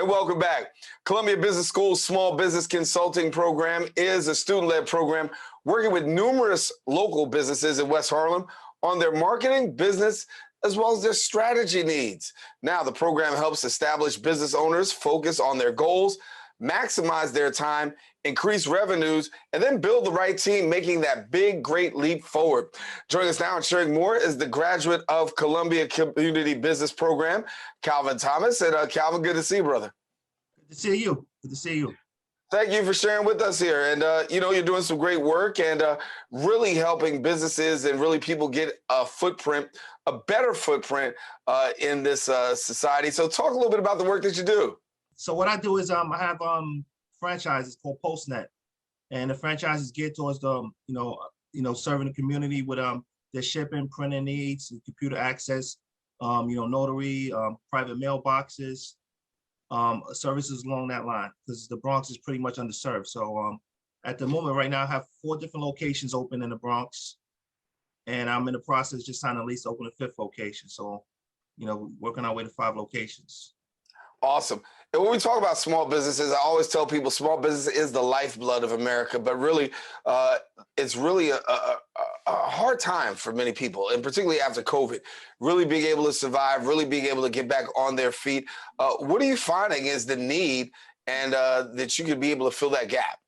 And welcome back. Columbia Business School's Small Business Consulting Program is a student-led program working with numerous local businesses in West Harlem on their marketing, business, as well as their strategy needs. Now, the program helps established business owners focus on their goals, maximize their time, increase revenues, and then build the right team, making that big, great leap forward. Joining us now and sharing more is the graduate of Columbia Community Business Program, Calvin Thomas. And Calvin, good to see you, brother. Good to see you. Good to see you. Thank you for sharing with us here. And, you know, you're doing some great work and really helping businesses and really people get a footprint, a better footprint in this society. So talk a little bit about the work that you do. So what I do is I have franchises called PostNet, and the franchises geared towards the serving the community with their shipping, printing needs, computer access, notary, private mailboxes, services along that line, because the Bronx is pretty much underserved. So at the moment right now I have 4 different locations open in the Bronx, and I'm in the process just signing a lease to open a 5th location. So, working our way to 5 locations. Awesome. And when we talk about small businesses, I always tell people small business is the lifeblood of America, but really, it's really a hard time for many people, and particularly after COVID, really being able to survive, really being able to get back on their feet. What are you finding is the need and that you could be able to fill that gap?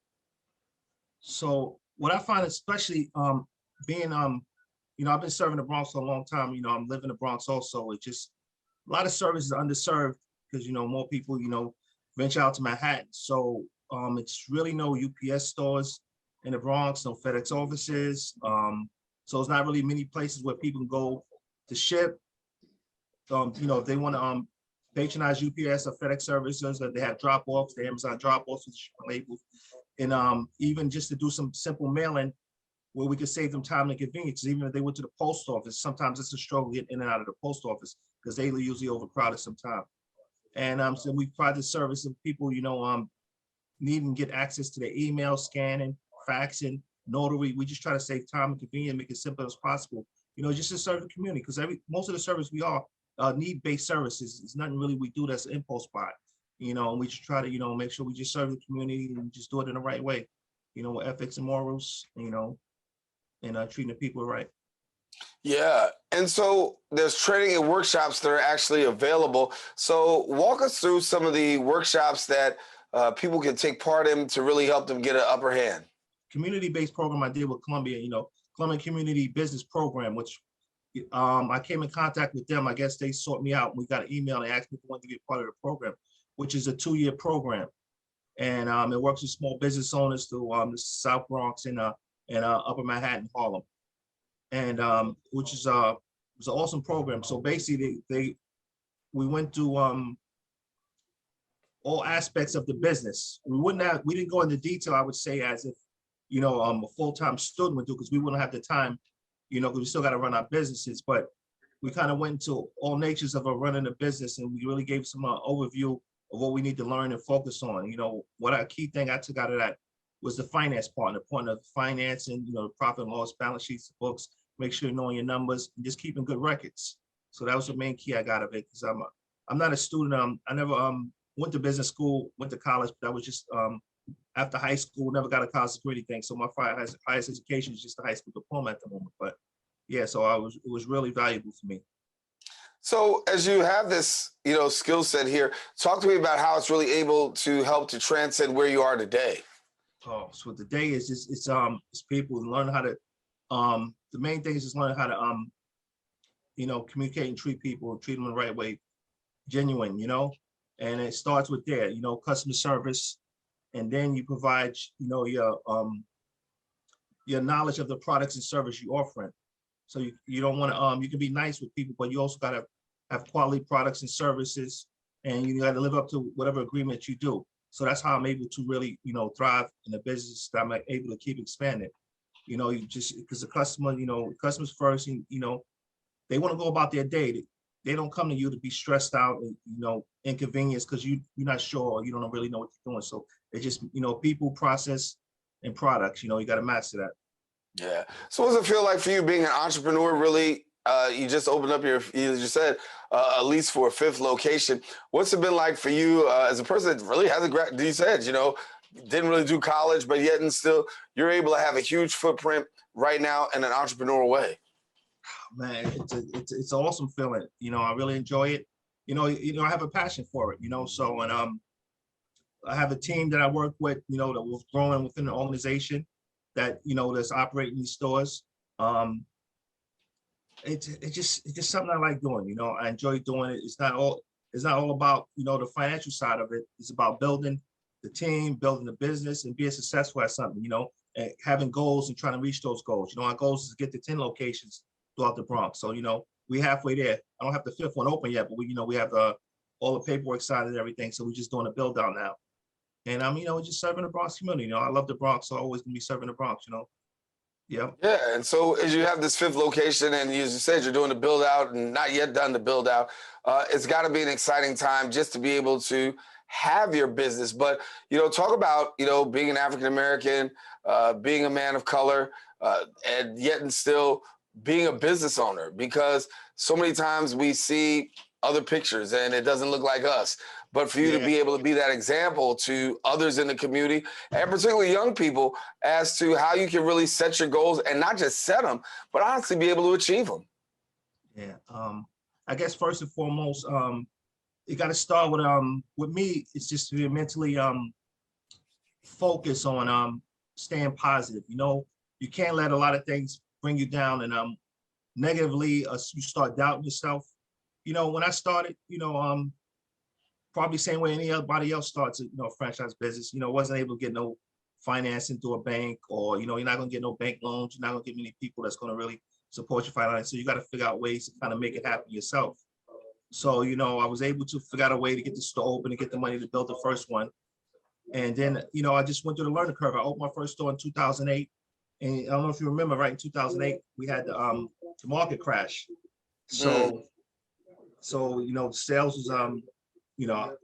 So what I find, especially being, I've been serving the Bronx for a long time. I'm living in the Bronx also. It's just a lot of services are underserved, because more people venture out to Manhattan. So it's really no UPS stores in the Bronx, no FedEx offices. So it's not really many places where people can go to ship. If they want to patronize UPS or FedEx services, or they have drop-offs, the Amazon drop-offs with labels, and even just to do some simple mailing where we could save them time and convenience. Even if they went to the post office, sometimes it's a struggle getting in and out of the post office because they usually overcrowded sometimes. And so we provide the service of people, need and get access to their email, scanning, faxing, notary. We just try to save time and convenience, make it simple as possible, just to serve the community, because most of the service we are need-based services. It's nothing really we do that's an impulse buy, and we just try to, make sure we just serve the community and just do it in the right way, with ethics and morals, and treating the people right. Yeah, and so there's training and workshops that are actually available. So walk us through some of the workshops that people can take part in to really help them get an upper hand. Community-based program I did with Columbia, Columbia Community Business Program, which I came in contact with them. I guess they sought me out. We got an email and asked me if I wanted to be part of the program, which is a 2-year program. And it works with small business owners through the South Bronx and Upper Manhattan, Harlem. And which is was an awesome program. So basically we went through all aspects of the business. We didn't go into detail, I would say, as if a full-time student would do, because we wouldn't have the time, because we still got to run our businesses. But we kind of went into all natures of running a business, and we really gave some overview of what we need to learn and focus on. What our key thing I took out of that was the finance part, the point of financing, the profit and loss, balance sheets, books, make sure you're knowing your numbers and just keeping good records. So that was the main key I got of it, because I'm not a student. I never went to business school, went to college, but I was just after high school, never got a college degree or anything. So my highest education is just a high school diploma at the moment. But yeah, so it was really valuable for me. So as you have this, skill set here, talk to me about how it's really able to help to transcend where you are today. Oh, so today is just it's people learn how to the main thing is just learn how to communicate and treat people, treat them the right way, genuine, and it starts with there, customer service, and then you provide your knowledge of the products and service you're offering. So you don't want to you can be nice with people, but you also got to have quality products and services, and you got to live up to whatever agreement you do. So that's how I'm able to really, thrive in the business, that I'm able to keep expanding. You just, because the customer, customers first, and, they want to go about their day. They don't come to you to be stressed out and, inconvenienced because you're not sure, or you don't really know what you're doing. So it's just, people, process, and products, you got to master that. Yeah. So what does it feel like for you being an entrepreneur, really you just opened up you just said, a lease for a fifth location. What's it been like for you as a person that really hasn't, you said, didn't really do college, but yet and still you're able to have a huge footprint right now in an entrepreneurial way? Man, it's an awesome feeling. I really enjoy it. I have a passion for it, so, and I have a team that I work with, that was growing within the organization that, that's operating these stores. It's just something I like doing. I enjoy doing it. It's not all about, the financial side of it. It's about building the team, building the business, and being successful at something, and having goals and trying to reach those goals. Our goals is to get to 10 locations throughout the Bronx. So, we halfway there. I don't have the fifth one open yet, but we have all the paperwork signed and everything. So we're just doing a build out now. And I'm, just serving the Bronx community. I love the Bronx, so I'm always gonna be serving the Bronx, Yeah. Yeah, and so as you have this fifth location, and as you said, you're doing the build out and not yet done the build out, it's got to be an exciting time just to be able to have your business. But talk about being an African American, being a man of color, and yet and still being a business owner, because so many times we see other pictures and it doesn't look like us. But for you to be able to be that example to others in the community, and particularly young people, as to how you can really set your goals and not just set them, but honestly be able to achieve them. Yeah. I guess first and foremost, you got to start with me. It's just to be mentally focus on staying positive. You can't let a lot of things bring you down and negatively you start doubting yourself. When I started, probably same way anybody else starts a franchise business, wasn't able to get no financing through a bank, or you're not going to get no bank loans. You're not going to get many people that's going to really support your finance. So you got to figure out ways to kind of make it happen yourself. So I was able to figure out a way to get the store open and get the money to build the first one. And then I just went through the learning curve. I opened my first store in 2008, and I don't know if you remember, right in 2008 we had the market crash. So sales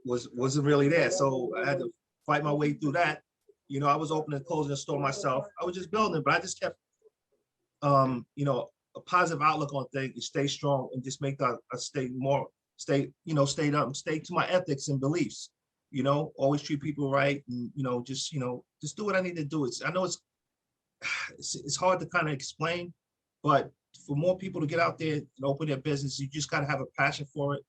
was wasn't really there. So I had to fight my way through that. I was opening and closing the store myself. I was just building, but I just kept a positive outlook on things, stay strong, and just make that stay to my ethics and beliefs. Always treat people right, and just do what I need to do. I know it's hard to kind of explain, but for more people to get out there and open their business, you just got to have a passion for it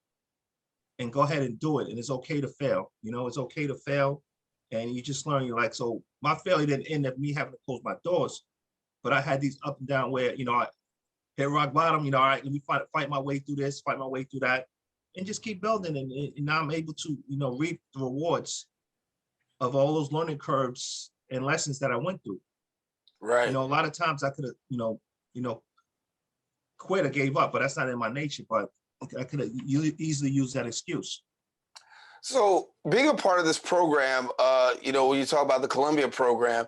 and go ahead and do it. And it's okay to fail. It's okay to fail, and you just learn. So my failure didn't end up me having to close my doors, but I had these up and down where I hit rock bottom. All right, let me fight my way through this, fight my way through that, and just keep building. And now I'm able to reap the rewards of all those learning curves and lessons that I went through. Right. A lot of times I could have quit or gave up, but that's not in my nature. But I could have easily used that excuse. So being a part of this program, when you talk about the Columbia program,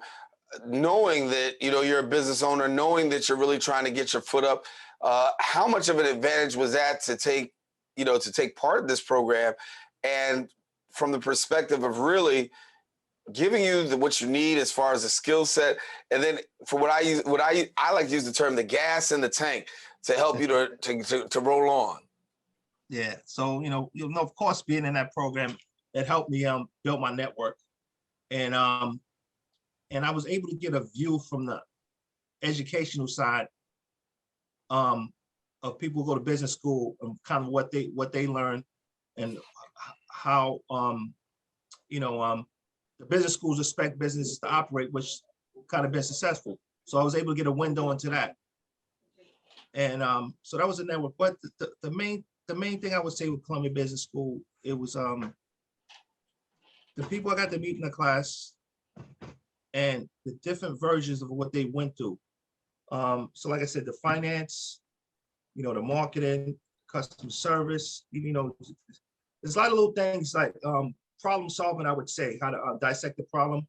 knowing that, you're a business owner, knowing that you're really trying to get your foot up, how much of an advantage was that to take part in this program, and from the perspective of really giving you what you need as far as a skill set, and then for what I like to use the term, the gas in the tank to help you to roll on. Yeah. So, of course, being in that program, it helped me build my network. And I was able to get a view from the educational side of people who go to business school, and kind of what they learn, and how the business schools expect businesses to operate, which kind of been successful. So I was able to get a window into that. And so that was a network. But the main thing I would say with Columbia Business School, it was the people I got to meet in the class and the different versions of what they went through. So like I said, the finance, the marketing, customer service, there's a lot of little things like problem solving, I would say, how to dissect the problem.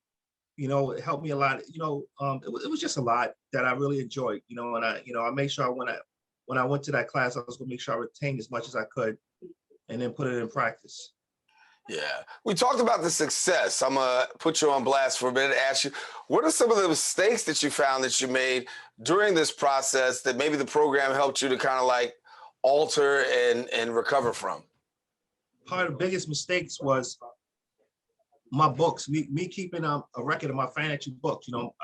It helped me a lot. It was just a lot that I really enjoyed, and I made sure when I went to that class, I was gonna make sure I retained as much as I could and then put it in practice. Yeah. We talked about the success. I'm going to put you on blast for a minute and ask you, what are some of the mistakes that you found that you made during this process that maybe the program helped you to kind of like alter and recover from? Part of the biggest mistakes was my books, me keeping a record of my financial books. You know,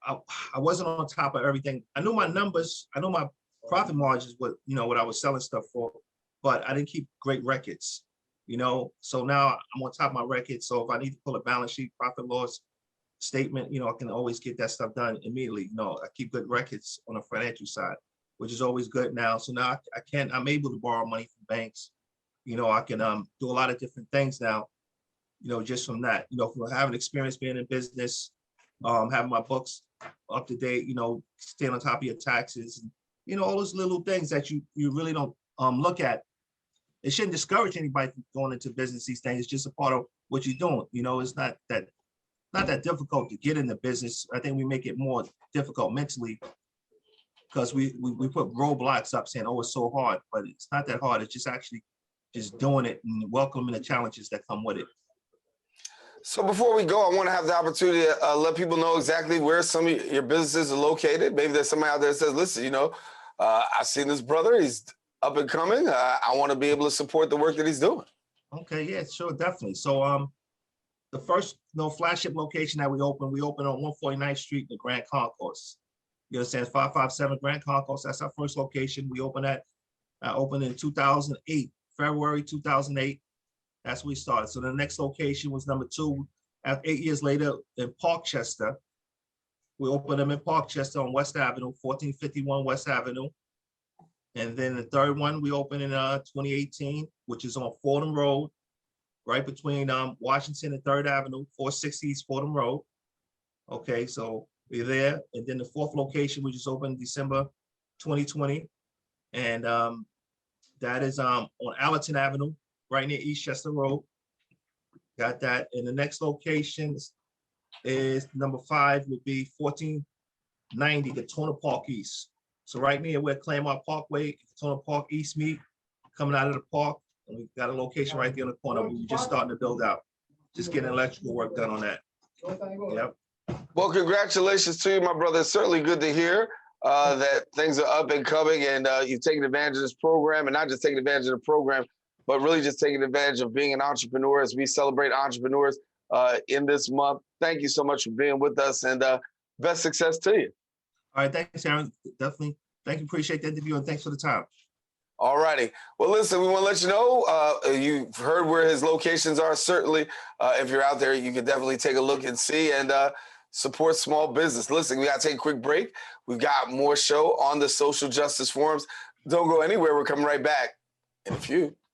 I wasn't on top of everything. I knew my numbers, I know my profit margins, what, you know, what I was selling stuff for, but I didn't keep great records, you know? So now I'm on top of my records. So if I need to pull a balance sheet, profit loss statement, you know, I can always get that stuff done immediately. You know, I keep good records on the financial side, which is always good now. So now I'm able to borrow money from banks. You know, I can do a lot of different things now, you know, just from that, you know, from having experience being in business, having my books up to date, you know, staying on top of your taxes, and, you know, all those little things that you really don't look at. It shouldn't discourage anybody from going into business. These things, it's just a part of what you're doing. You know, it's not that difficult to get into business. I think we make it more difficult mentally because we put roadblocks up saying, oh, it's so hard, but it's not that hard. It's just actually just doing it and welcoming the challenges that come with it. So before we go, I want to have the opportunity to let people know exactly where some of your businesses are located. Maybe there's somebody out there that says, listen, you know, I've seen this brother, he's up and coming. I want to be able to support the work that he's doing. Okay, yeah, sure, definitely. So the first flagship location that we opened on 149th Street in the Grand Concourse. You understand, 557 Grand Concourse. That's our first location. We opened in 2008, February 2008. That's where we started. So the next location was number 2. 8 years later in Parkchester. We opened them in Parkchester on West Avenue, 1451 West Avenue. And then the third one we opened in 2018, which is on Fordham Road, right between Washington and 3rd Avenue, 460 East Fordham Road. Okay, so we're there. And then the fourth location we just opened December 2020. And that is on Allerton Avenue, right near Eastchester Road. Got that. And the next location is number 5 would be 1490 Katona Park East. So right near where Claremont Parkway, Katona Park East meet, coming out of the park. And we got a location right there on the corner. We were just starting to build out, just getting electrical work done on that. Yep. Well, congratulations to you, my brother. It's certainly good to hear that things are up and coming, and you've taken advantage of this program, and not just taking advantage of the program, but really just taking advantage of being an entrepreneur as we celebrate entrepreneurs in this month. Thank you so much for being with us, and best success to you. All right, thanks, Aaron. Definitely. Thank you. Appreciate the interview, and thanks for the time. All righty. Well, listen, we want to let you know, you've heard where his locations are. Certainly, if you're out there, you can definitely take a look and see and support small business. Listen, we got to take a quick break. We've got more show on the social justice forums. Don't go anywhere. We're coming right back in a few.